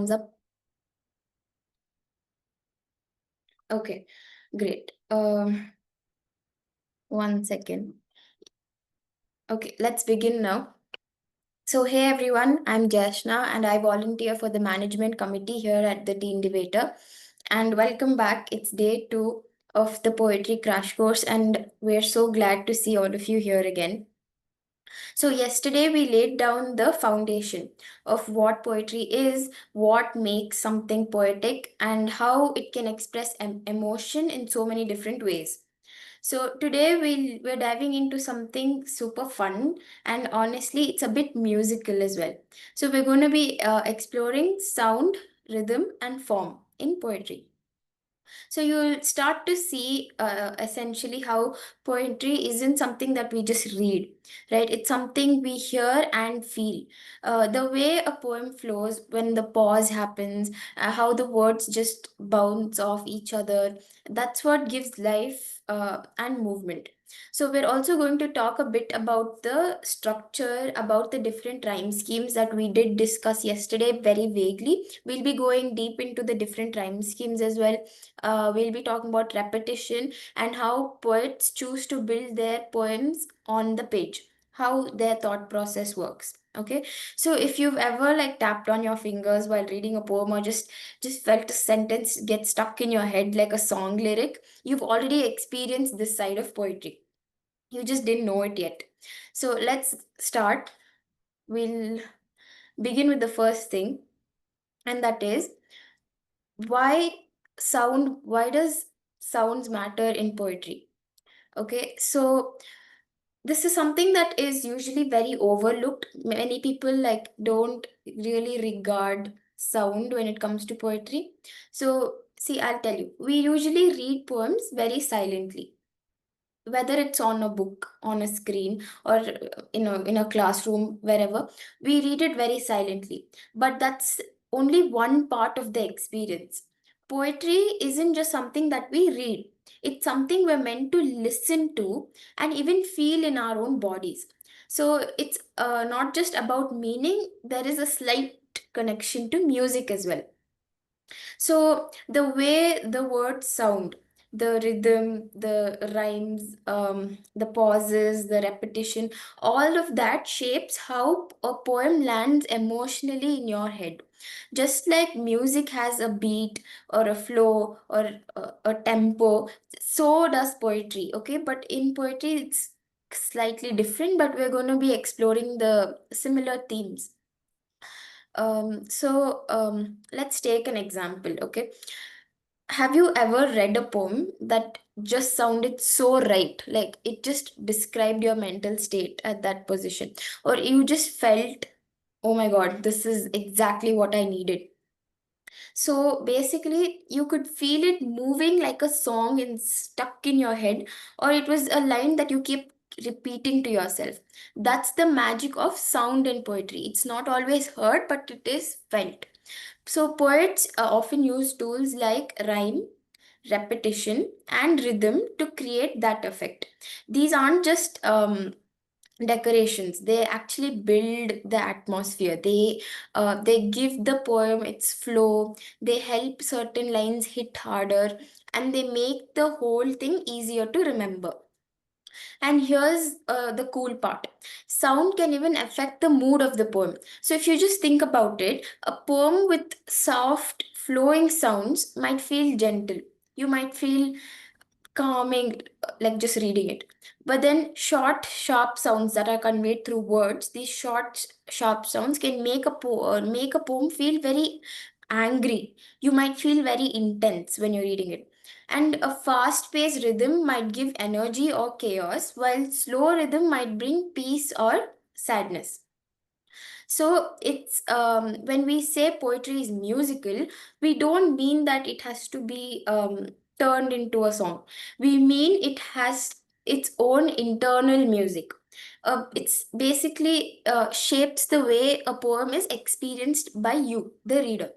thumbs up. Okay, great. 1 second. Okay, let's begin now. So, hey everyone, I'm Jashna and I volunteer for the management committee here at the Teen Debater. And welcome back. It's day 2 of the poetry crash course, and we're so glad to see all of you here again. So, yesterday we laid down the foundation of what poetry is, what makes something poetic, and how it can express emotion in so many different ways. So today we're diving into something super fun, and honestly it's a bit musical as well. So we're going to be exploring sound, rhythm and form in poetry. So you'll start to see essentially how poetry isn't something that we just read, right? It's something we hear and feel. The way a poem flows when the pause happens, how the words just bounce off each other, that's what gives life and movement. So we're also going to talk a bit about the structure, about the different rhyme schemes that we did discuss yesterday very vaguely. We'll be going deep into the different rhyme schemes as well. We'll be talking about repetition and how poets choose to build their poems on the page, how their thought process works. Okay, so if you've ever like tapped on your fingers while reading a poem or just felt a sentence get stuck in your head like a song lyric, you've already experienced this side of poetry. You just didn't know it yet. So let's start. We'll begin with the first thing, and that is why why does sounds matter in poetry? Okay, so this is something that is usually very overlooked. Many people like don't really regard sound when it comes to poetry. So see, I'll tell you, we usually read poems very silently, whether it's on a book, on a screen, or in a classroom, wherever. We read it very silently, but that's only one part of the experience. Poetry isn't just something that we read, it's something we're meant to listen to and even feel in our own bodies. So it's not just about meaning, there is a slight connection to music as well. So the way the words sound, the rhythm, the rhymes, the pauses, the repetition, all of that shapes how a poem lands emotionally in your head. Just like music has a beat or a flow or a tempo, so does poetry. Okay, but in poetry it's slightly different, but we're going to be exploring the similar themes. Let's take an example, okay? Have you ever read a poem that just sounded so right? Like it just described your mental state at that position, or you just felt, oh my God, this is exactly what I needed. So basically, you could feel it moving like a song and stuck in your head, or it was a line that you keep repeating to yourself. That's the magic of sound and poetry. It's not always heard, but it is felt. So poets often use tools like rhyme, repetition, and rhythm to create that effect. These aren't just decorations, they actually build the atmosphere. They give the poem its flow, they help certain lines hit harder, and they make the whole thing easier to remember. And here's the cool part, sound can even affect the mood of the poem. So if you just think about it, a poem with soft flowing sounds might feel gentle, you might feel calming, like just reading it. But then short, sharp sounds that are conveyed through words, these short, sharp sounds can make a poem feel very angry. You might feel very intense when you're reading it. And a fast-paced rhythm might give energy or chaos, while slow rhythm might bring peace or sadness. So it's when we say poetry is musical, we don't mean that it has to be turned into a song. We mean it has its own internal music. It's basically shapes the way a poem is experienced by you, the reader.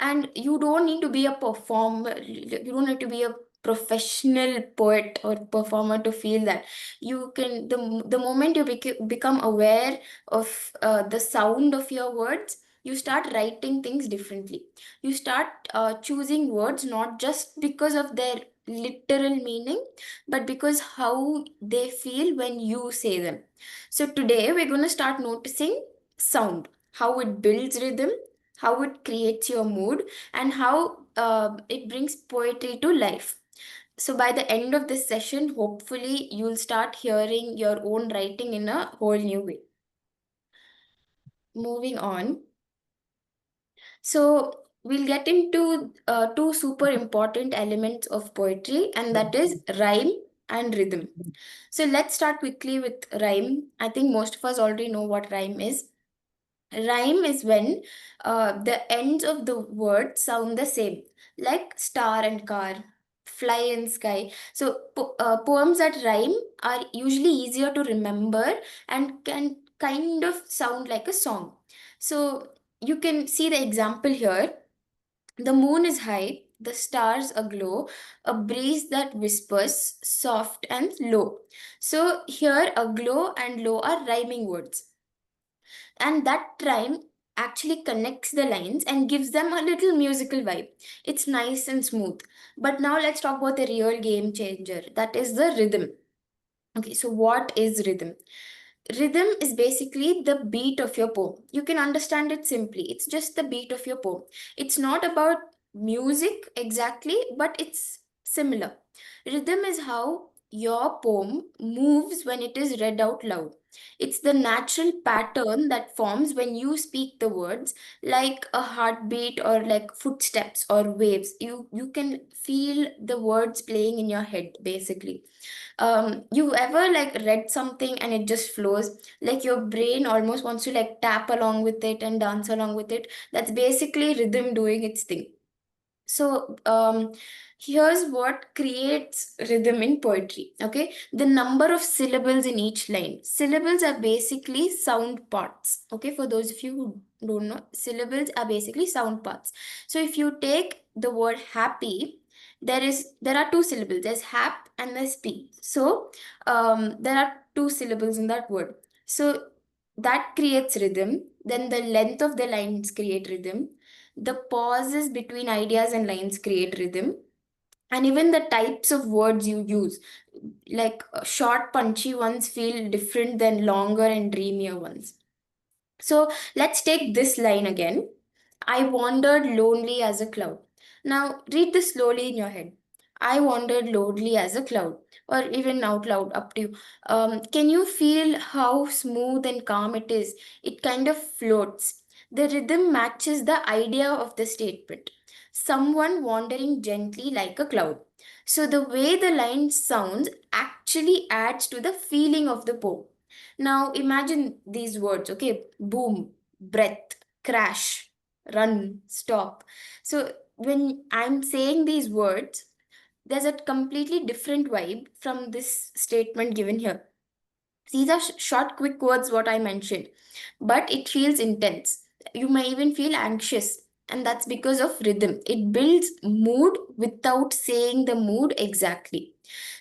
And you don't need to be a performer, you don't need to be a professional poet or performer to feel that. You can, the moment you become aware of the sound of your words, You start writing things differently. You start choosing words not just because of their literal meaning, but because how they feel when you say them. So today we're going to start noticing sound, how it builds rhythm, how it creates your mood, and how it brings poetry to life. So by the end of this session, hopefully you'll start hearing your own writing in a whole new way. Moving on. So we'll get into two super important elements of poetry, and that is rhyme and rhythm. So let's start quickly with rhyme. I think most of us already know what rhyme is. Rhyme is when the ends of the word sound the same, like star and car, fly and sky. So poems that rhyme are usually easier to remember and can kind of sound like a song. So you can see the example here. The moon is high, the stars aglow, a breeze that whispers, soft and low. So here, aglow and low are rhyming words, and that rhyme actually connects the lines and gives them a little musical vibe. It's nice and smooth. But now let's talk about the real game changer, that is the rhythm. Okay, so what is rhythm? Rhythm is basically the beat of your poem. You can understand it simply. It's just the beat of your poem. It's not about music exactly, but it's similar. Rhythm is how your poem moves when it is read out loud. It's the natural pattern that forms when you speak the words, like a heartbeat or like footsteps or waves. You can feel the words playing in your head basically. You ever like read something and it just flows, like your brain almost wants to like tap along with it and dance along with it? That's basically rhythm doing its thing. So here's what creates rhythm in poetry. Okay, the number of syllables in each line. Syllables are basically sound parts. Okay, for those of you who don't know, syllables are basically sound parts. So if you take the word happy, there are two syllables. There's hap and there's p. So there are two syllables in that word. So that creates rhythm. Then the length of the lines create rhythm. The pauses between ideas and lines create rhythm. And even the types of words you use, like short, punchy ones feel different than longer and dreamier ones. So let's take this line again. I wandered lonely as a cloud. Now read this slowly in your head. I wandered lonely as a cloud, or even out loud, up to you. Can you feel how smooth and calm it is? It kind of floats. The rhythm matches the idea of the statement. Someone wandering gently like a cloud. So the way the line sounds actually adds to the feeling of the poem. Now imagine these words, okay? Boom, breath, crash, run, stop. So when I'm saying these words, there's a completely different vibe from this statement given here. These are short, quick words, what I mentioned, but it feels intense. You may even feel anxious, and that's because of rhythm. It builds mood without saying the mood exactly.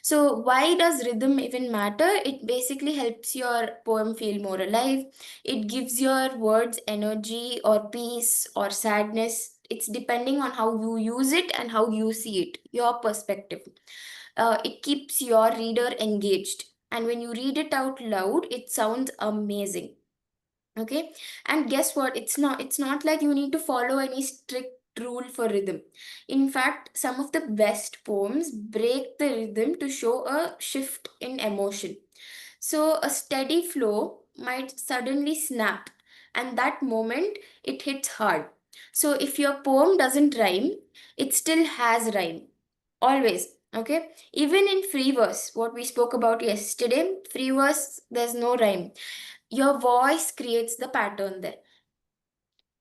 So, why does rhythm even matter? It basically helps your poem feel more alive. It gives your words energy or peace or sadness. It's depending on how you use it and how you see it, your perspective. It keeps your reader engaged, and when you read it out loud it sounds amazing. Okay, and guess what, it's not like you need to follow any strict rule for rhythm. In fact, some of the best poems break the rhythm to show a shift in emotion. So a steady flow might suddenly snap, and that moment it hits hard. So if your poem doesn't rhyme, it still has rhyme. Always. Okay. Even in free verse, what we spoke about yesterday, free verse, there's no rhyme. Your voice creates the pattern there.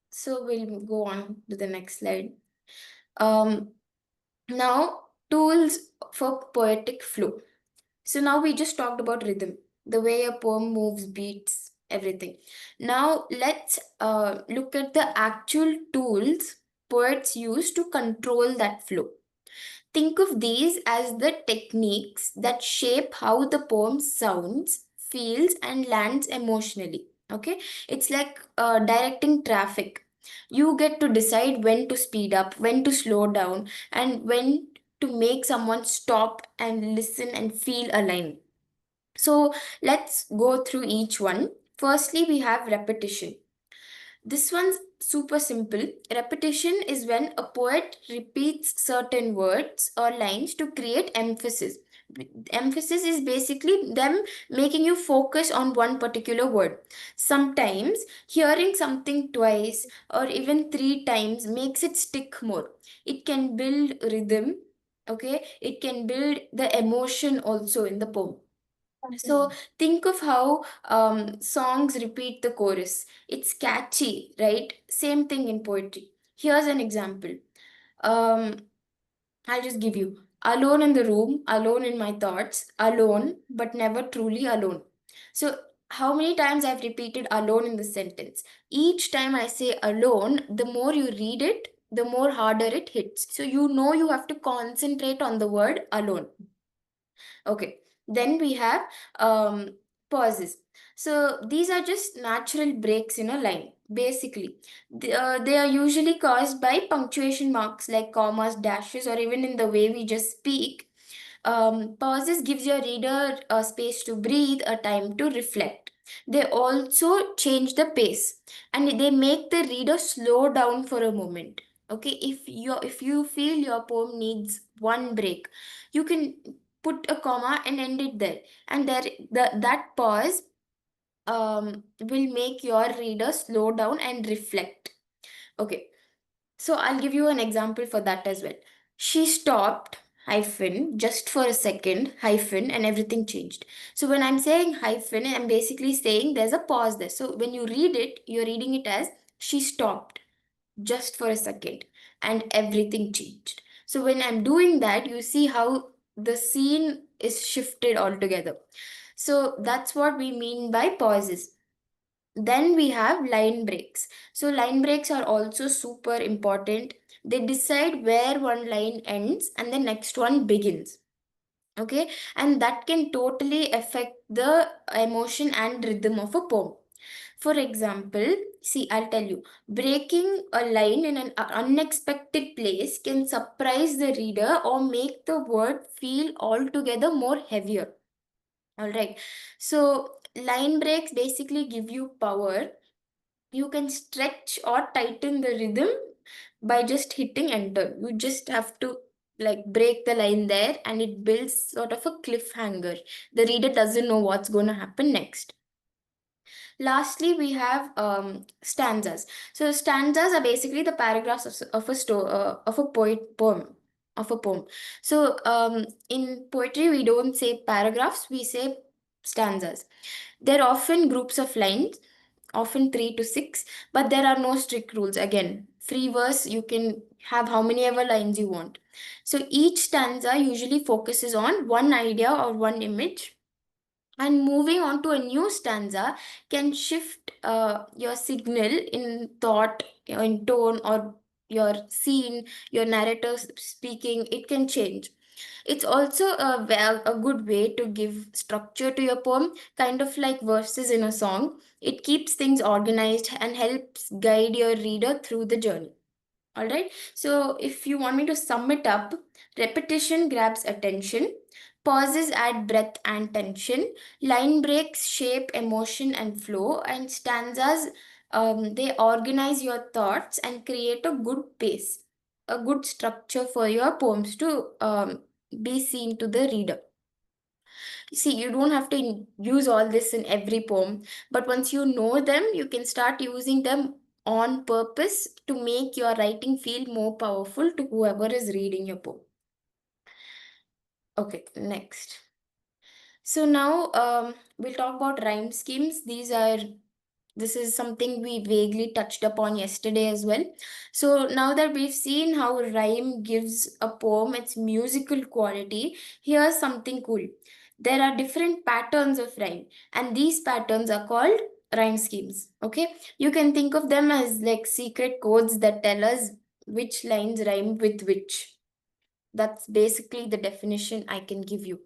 So we'll go on to the next slide. Um, Now, tools for poetic flow. So now we just talked about rhythm, the way a poem moves, beats, everything. Now let's look at the actual tools poets use to control that flow. Think of these as the techniques that shape how the poem sounds, feels, and lands emotionally. Okay, it's like directing traffic. You get to decide when to speed up, when to slow down, and when to make someone stop and listen and feel aligned. So let's go through each one. Firstly, we have repetition. This one's super simple. Repetition is when a poet repeats certain words or lines to create emphasis. Emphasis is basically them making you focus on one particular word. Sometimes hearing something twice or even three times makes it stick more. It can build rhythm, okay? It can build the emotion also in the poem. So think of how songs repeat the chorus. It's catchy, right? Same thing in poetry. Here's an example. Um, I'll just give you alone in the room, alone in my thoughts, alone, but never truly alone. So, how many times I've repeated alone in the sentence? Each time I say alone, the more you read it, the more harder it hits. So, you know you have to concentrate on the word alone. Okay, then we have pauses. So these are just natural breaks in a line. Basically, they are usually caused by punctuation marks like commas, dashes, or even in the way we just speak. Pauses gives your reader a space to breathe, a time to reflect. They also change the pace and they make the reader slow down for a moment. Okay, if you feel your poem needs one break, you can put a comma and end it there, and that pause will make your reader slow down and reflect. Okay, so I'll give you an example for that as well. She stopped, hyphen, just for a second, hyphen, and everything changed. So when I'm saying hyphen, I'm basically saying there's a pause there. So when you read it, you're reading it as she stopped just for a second and everything changed. So when I'm doing that, you see how the scene is shifted altogether. So that's what we mean by pauses. Then we have line breaks. So line breaks are also super important. They decide where one line ends and the next one begins. Okay, and that can totally affect the emotion and rhythm of a poem. For example, see, I'll tell you, breaking a line in an unexpected place can surprise the reader or make the word feel altogether more heavier. All right. So, line breaks basically give you power. You can stretch or tighten the rhythm by just hitting enter. You just have to like break the line there and it builds sort of a cliffhanger. The reader doesn't know what's going to happen next. Lastly, we have stanzas. So stanzas are basically the paragraphs of a poem of a poem. So in poetry, we don't say paragraphs; we say stanzas. They're often groups of lines, often three to six, but there are no strict rules. Again, free verse, you can have how many ever lines you want. So each stanza usually focuses on one idea or one image, and moving on to a new stanza can shift your signal in thought, in tone, or your scene, your narrator speaking. It can change. It's also a good way to give structure to your poem, kind of like verses in a song. It keeps things organized and helps guide your reader through the journey. All right. So if you want me to sum it up, repetition grabs attention, pauses add breath and tension, line breaks shape emotion and flow, and stanzas they organize your thoughts and create a good pace, a good structure for your poems to be seen to the reader. See, you don't have to use all this in every poem, but once you know them, you can start using them on purpose to make your writing feel more powerful to whoever is reading your poem. Okay, next. So now we'll talk about rhyme schemes. This is something we vaguely touched upon yesterday as well. So now that we've seen how rhyme gives a poem its musical quality, here's something cool. There are different patterns of rhyme, and these patterns are called rhyme schemes. Okay, you can think of them as like secret codes that tell us which lines rhyme with which. That's basically the definition I can give you.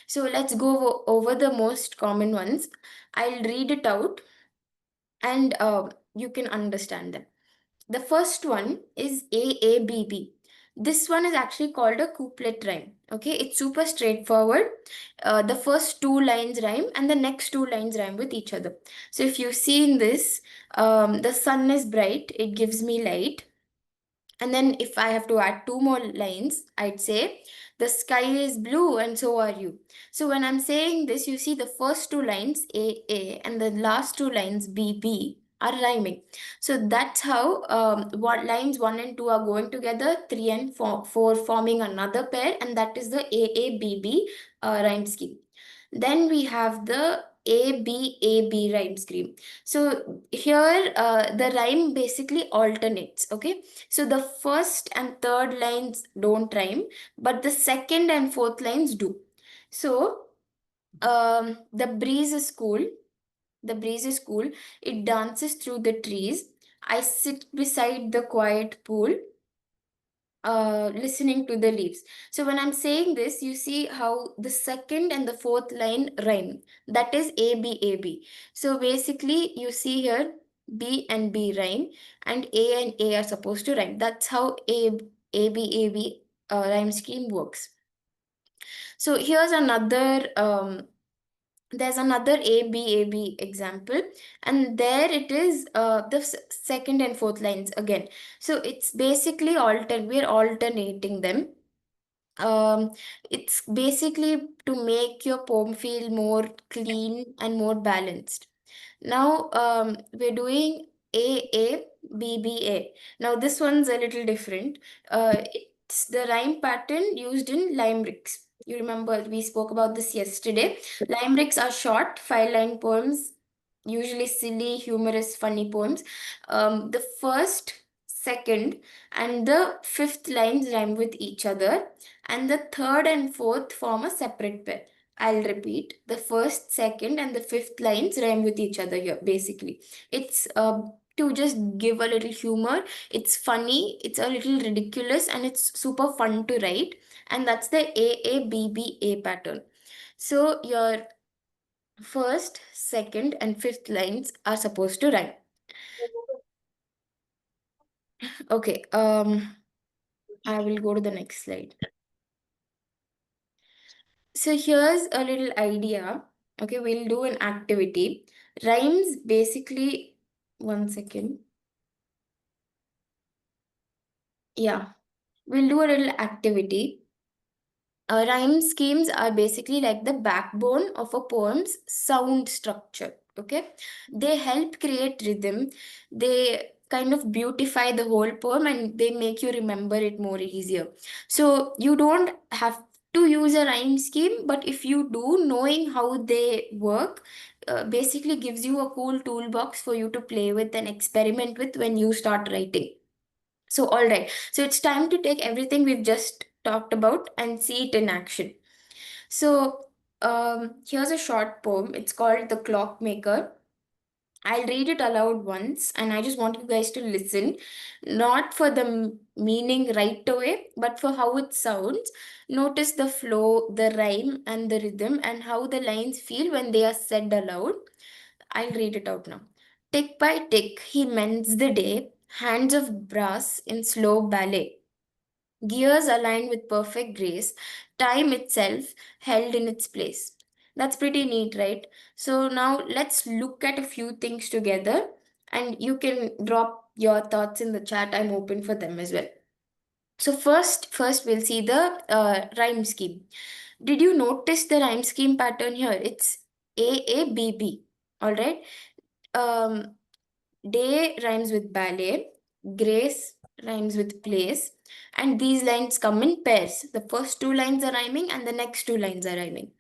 So let's go over the most common ones. I'll read it out and you can understand them. The first one is AABB. This one is actually called a couplet rhyme. Okay, it's super straightforward. The first two lines rhyme and the next two lines rhyme with each other. So if you see in this, the sun is bright, it gives me light. And then if I have to add two more lines, I'd say the sky is blue and so are you. So when I'm saying this, you see the first two lines A and the last two lines B are rhyming. So that's how what lines 1 and 2 are going together, 3 and 4 forming another pair, and that is the AABB rhyme scheme. Then we have the ABAB rhyme scheme. So here the rhyme basically alternates. Okay, so the first and third lines don't rhyme, but the second and fourth lines do. So the breeze is cool. The breeze is cool. It dances through the trees. I sit beside the quiet pool, listening to the leaves. So when I'm saying this, you see how the second and the fourth line rhyme. That is ABAB. So basically, you see here B and B rhyme, and A and A are supposed to rhyme. That's how ABAB rhyme scheme works. So here's another there's another ABAB example, and there it is the second and fourth lines again. So it's basically we're alternating them. um, it's basically to make your poem feel more clean and more balanced. Now we're doing AABBA. Now this one's a little different. It's the rhyme pattern used in limericks. You remember we spoke about this yesterday. Limericks are short, 5 line poems, usually silly, humorous, funny poems. The first, second, and the fifth lines rhyme with each other, and the third and fourth form a separate pair. I'll repeat. The first, second, and the fifth lines rhyme with each other here, basically. It's to just give a little humor. It's funny, it's a little ridiculous, and it's super fun to write. And that's the AABBA pattern. So your first, second, and fifth lines are supposed to rhyme. Okay, I will go to the next slide. So here's a little idea. Okay, we'll do an activity. Rhymes basically, one second. Yeah, we'll do a little activity. Rhyme schemes are basically like the backbone of a poem's sound structure. Okay, they help create rhythm. They kind of beautify the whole poem and they make you remember it more easier. So you don't have to use a rhyme scheme, but if you do, knowing how they work basically gives you a cool toolbox for you to play with and experiment with when you start writing. So, all right. So, it's time to take everything we've just talked about and see it in action. So, here's a short poem. It's called The Clockmaker. I'll read it aloud once, and I just want you guys to listen, not for the meaning right away, but for how it sounds. Notice the flow, the rhyme, and the rhythm, and how the lines feel when they are said aloud. I'll read it out now. Tick by tick, he mends the day, hands of brass in slow ballet. Gears aligned with perfect grace, time itself held in its place. That's pretty neat, right? So now let's look at a few things together and you can drop your thoughts in the chat. I'm open for them as well. So first we'll see the rhyme scheme. Did you notice the rhyme scheme pattern here? It's AABB. All right. Um, Day rhymes with ballet, grace rhymes with place, and these lines come in pairs. The first two lines are rhyming, and the next two lines are rhyming.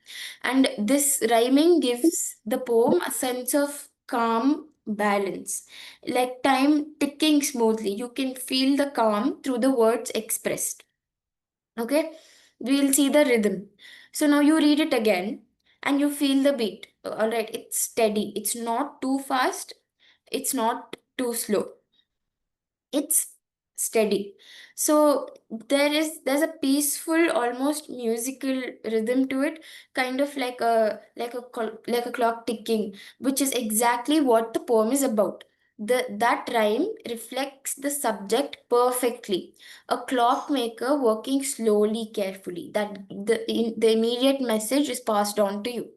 And this rhyming gives the poem a sense of calm balance, like time ticking smoothly. You can feel the calm through the words expressed. Okay, we'll see the rhythm. So now you read it again and you feel the beat. All right, it's steady, it's not too fast, it's not too slow, it's steady. So there's a peaceful, almost musical rhythm to it, kind of like a clock ticking, which is exactly what the poem is about. That rhyme reflects the subject perfectly. A clockmaker working slowly, carefully. The immediate message is passed on to you.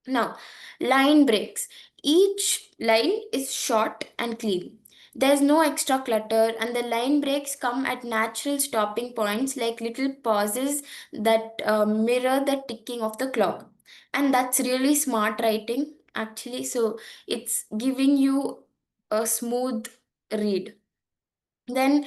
Now, line breaks. Each line is short and clean. There's no extra clutter, and the line breaks come at natural stopping points like little pauses that mirror the ticking of the clock. And that's really smart writing, actually. So it's giving you a smooth read. Then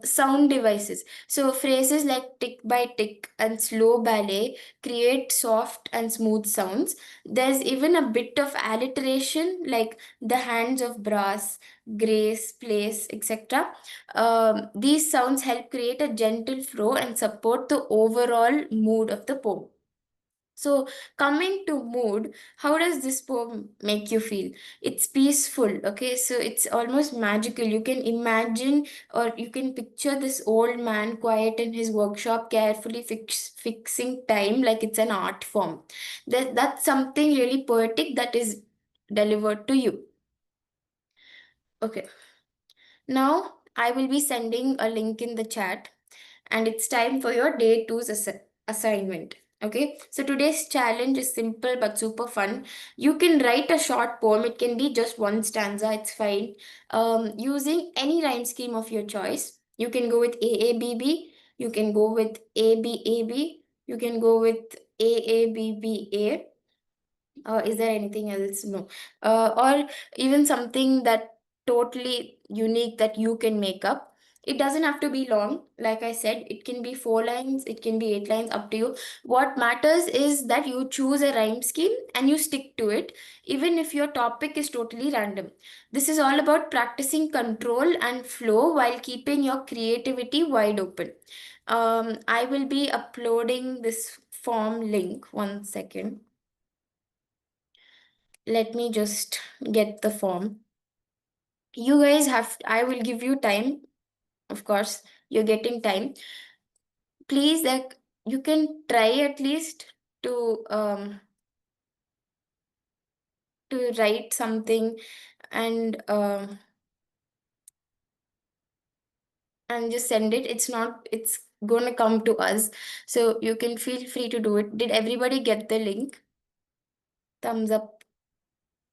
sound devices. So phrases like tick by tick and slow ballet create soft and smooth sounds. There's even a bit of alliteration like the hands of brass, grace, place, etc. These sounds help create a gentle flow and support the overall mood of the poem. So, coming to mood, how does this poem make you feel? It's peaceful, okay? So, it's almost magical. You can imagine or you can picture this old man quiet in his workshop, carefully fixing time like it's an art form. That's something really poetic that is delivered to you. Okay, now I will be sending a link in the chat and it's time for your day two's assignment. Okay, so today's challenge is simple but super fun. You can write a short poem, it can be just one stanza, it's fine. Using any rhyme scheme of your choice. You can go with AABB, you can go with ABAB, you can go with AABBA. Is there anything else? No. Or even something that totally unique that you can make up. It doesn't have to be long. Like I said, it can be 4 lines, it can be 8 lines, up to you. What matters is that you choose a rhyme scheme and you stick to it, even if your topic is totally random. This is all about practicing control and flow while keeping your creativity wide open. I will be uploading this form link. One second. Let me just get the form. You guys have, I will give you time. Of course, you're getting time. Please, like, you can try at least to write something and and just send it. It's not, it's gonna come to us. So you can feel free to do it. Did everybody get the link? Thumbs up.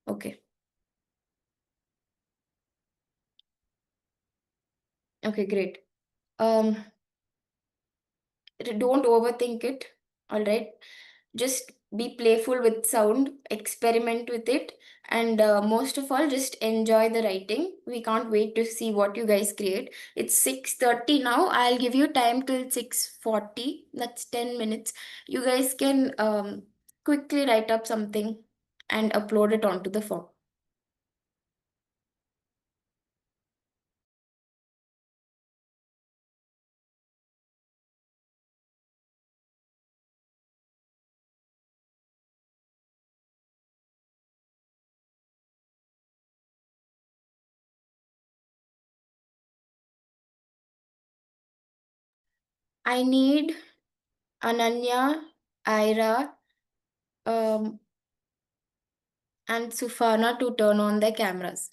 Okay. Okay, great. Um, don't overthink it. All right. Just be playful with sound, experiment with it, and most of all, just enjoy the writing. We can't wait to see what you guys create. It's 6:30 now. I'll give you time till 6:40. That's 10 minutes. You guys can quickly write up something and upload it onto the form. I need Ananya, Ira, um, and Sufana to turn on their cameras.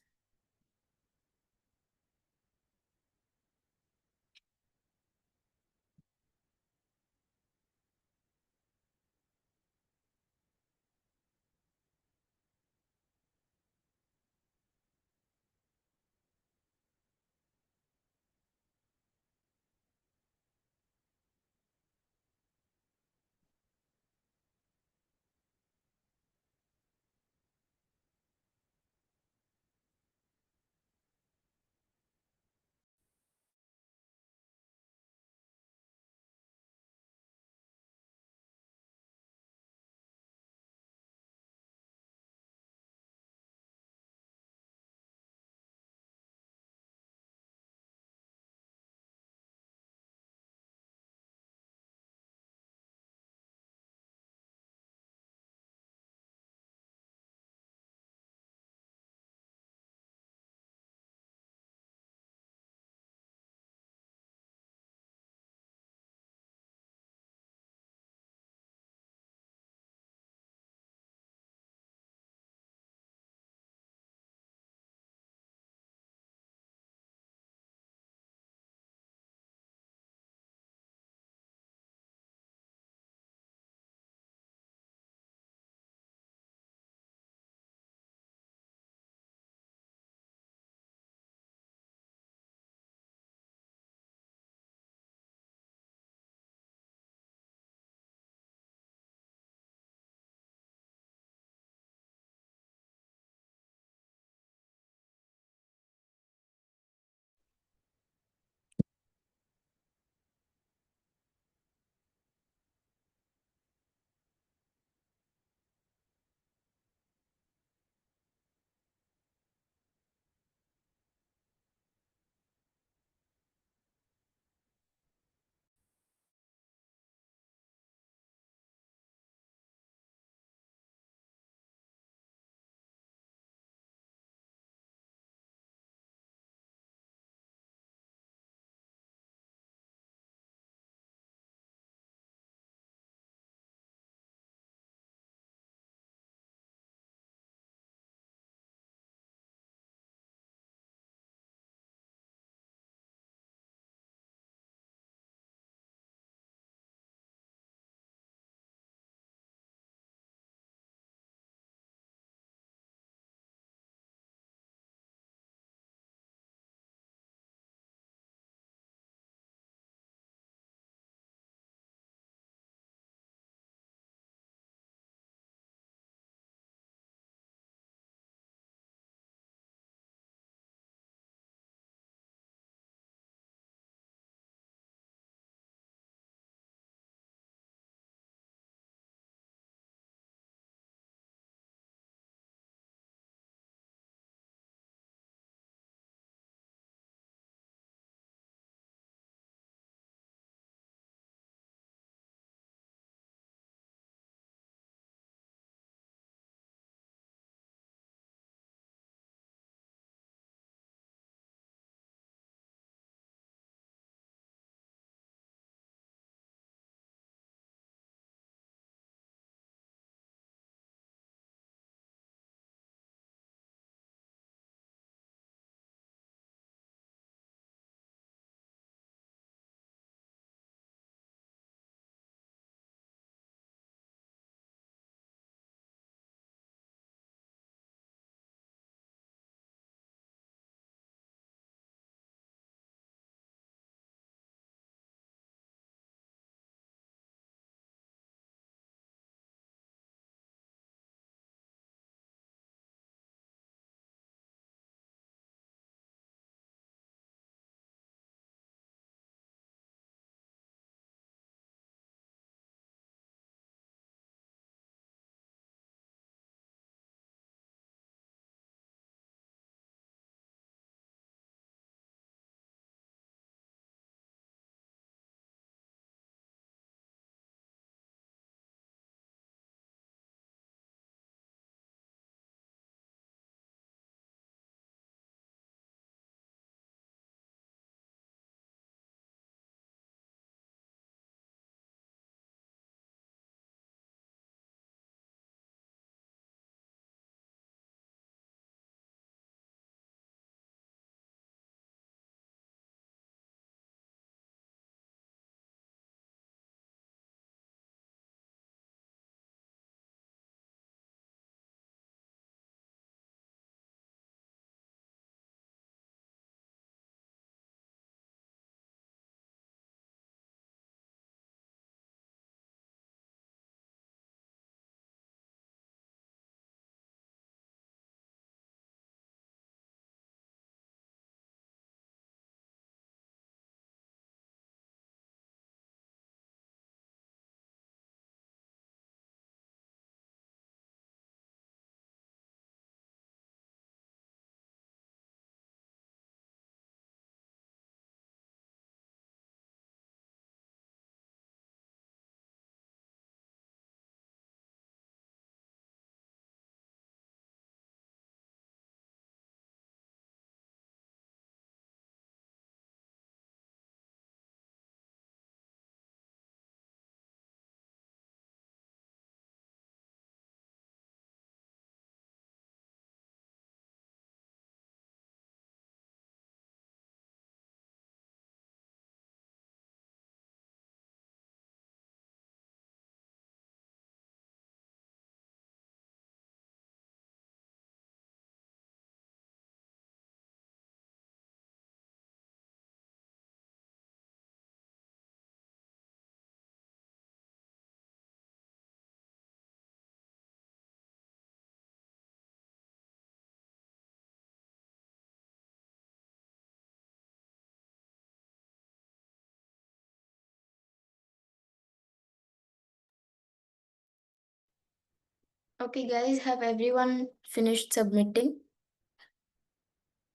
Okay, guys, have everyone finished submitting?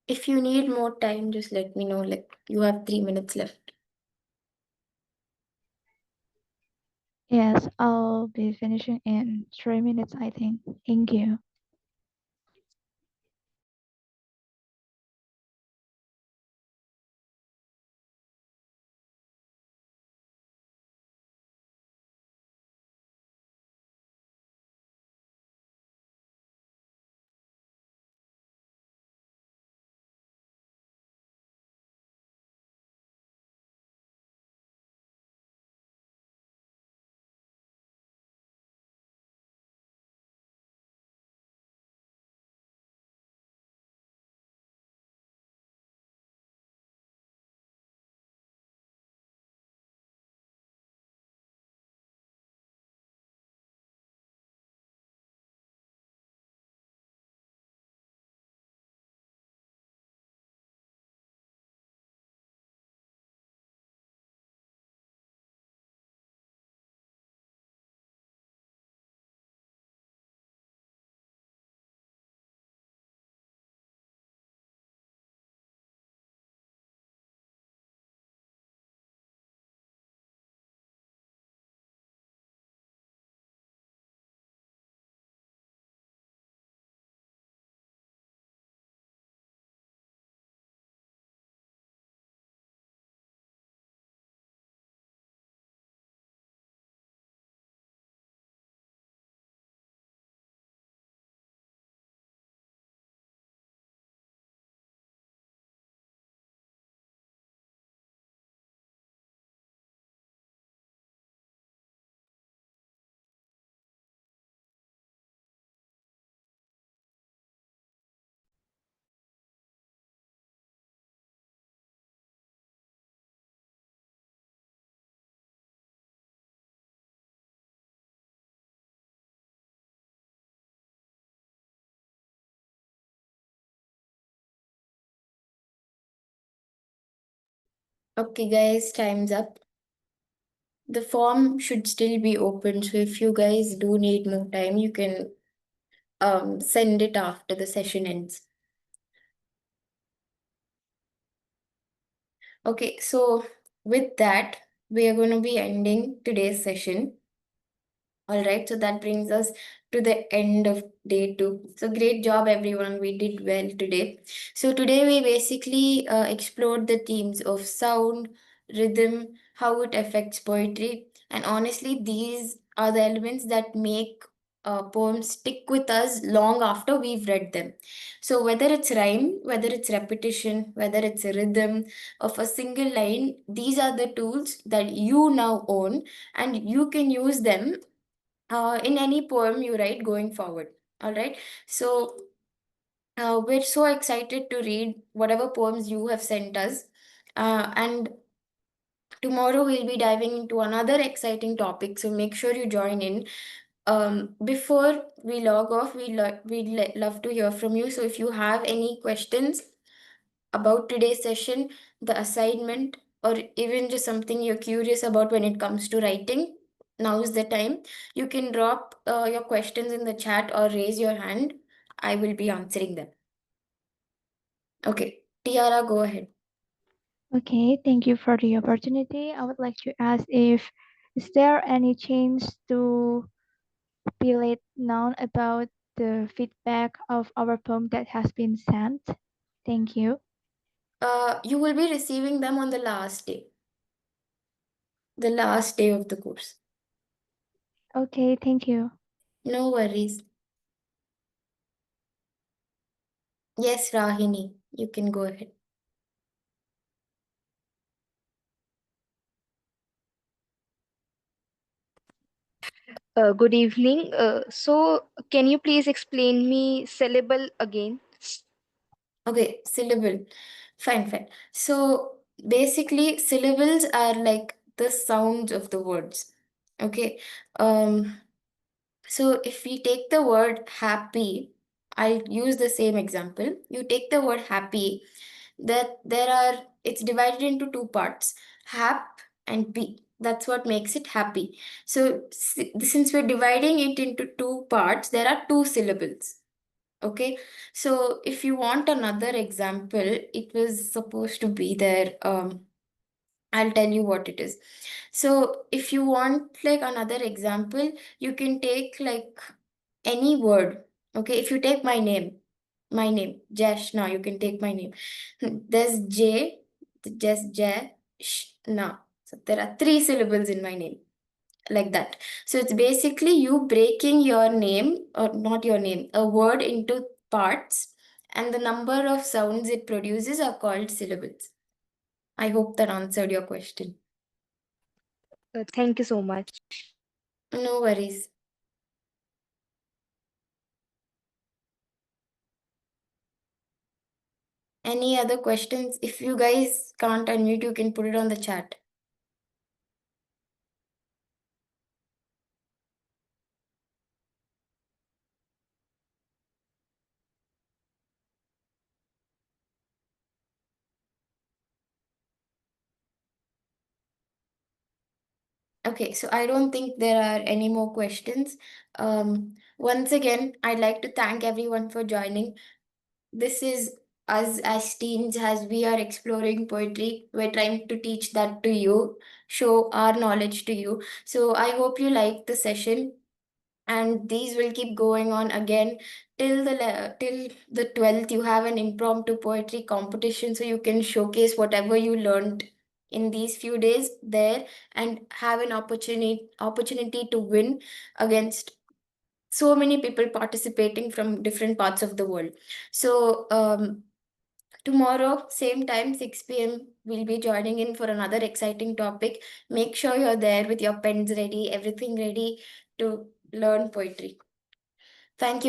If you need more time, just let me know. Like, you have 3 minutes left. Yes, I'll be finishing in 3 minutes, I think. Thank you. Okay, guys, time's up. The form should still be open, so if you guys do need more time, you can send it after the session ends. Okay, so with that, we are going to be ending today's session. All right, so that brings us to the end of day two. So great job, everyone. We did well today. So today we basically explored the themes of sound, rhythm, how it affects poetry, and honestly, these are the elements that make poems stick with us long after we've read them. So whether it's rhyme, whether it's repetition, whether it's a rhythm of a single line, these are the tools that you now own, and you can use them in any poem you write going forward. All right. So we're so excited to read whatever poems you have sent us. And tomorrow we'll be diving into another exciting topic. So make sure you join in. Before we log off, we'd love to hear from you. So if you have any questions about today's session, the assignment, or even just something you're curious about when it comes to writing, now is the time. You can drop your questions in the chat or raise your hand. I will be answering them. Okay, Tiara, go ahead. Okay, thank you for the opportunity. I would like to ask if is there any change to be let known about the feedback of our poem that has been sent? Thank you. You will be receiving them on the last day of the course. Okay, thank you. No worries. Yes, Rahini, you can go ahead. Good evening. Can you please explain me syllable again? Okay, syllable. Fine, fine. So basically, syllables are like the sounds of the words. Okay. Um, so if we take the word happy, I'll use the same example. You take the word happy, that it's divided into two parts, hap and p. That's what makes it happy. So since we're dividing it into two parts, there are two syllables. Okay, so if you want another example, it was supposed to be there. I'll tell you what it is. So if you want like another example, you can take like any word. Okay, if you take my name, Jash, now you can take my name. There's J, just J, sh, na. So there are three syllables in my name, like that. So it's basically you breaking your name, or not your name, a word into parts, and the number of sounds it produces are called syllables. I hope that answered your question. Thank you so much. No worries. Any other questions? If you guys can't unmute, you can put it on the chat. Okay, so I don't think there are any more questions. Once again, I'd like to thank everyone for joining. This is us as teens, as we are exploring poetry. We're trying to teach that to you, show our knowledge to you. So I hope you like the session, and these will keep going on again till the 12th. You have an impromptu poetry competition, so you can showcase whatever you learned in these few days there, and have an opportunity to win against so many people participating from different parts of the world. So tomorrow, same time, 6 p.m., we'll be joining in for another exciting topic. Make sure you're there with your pens ready, everything ready to learn poetry. Thank you.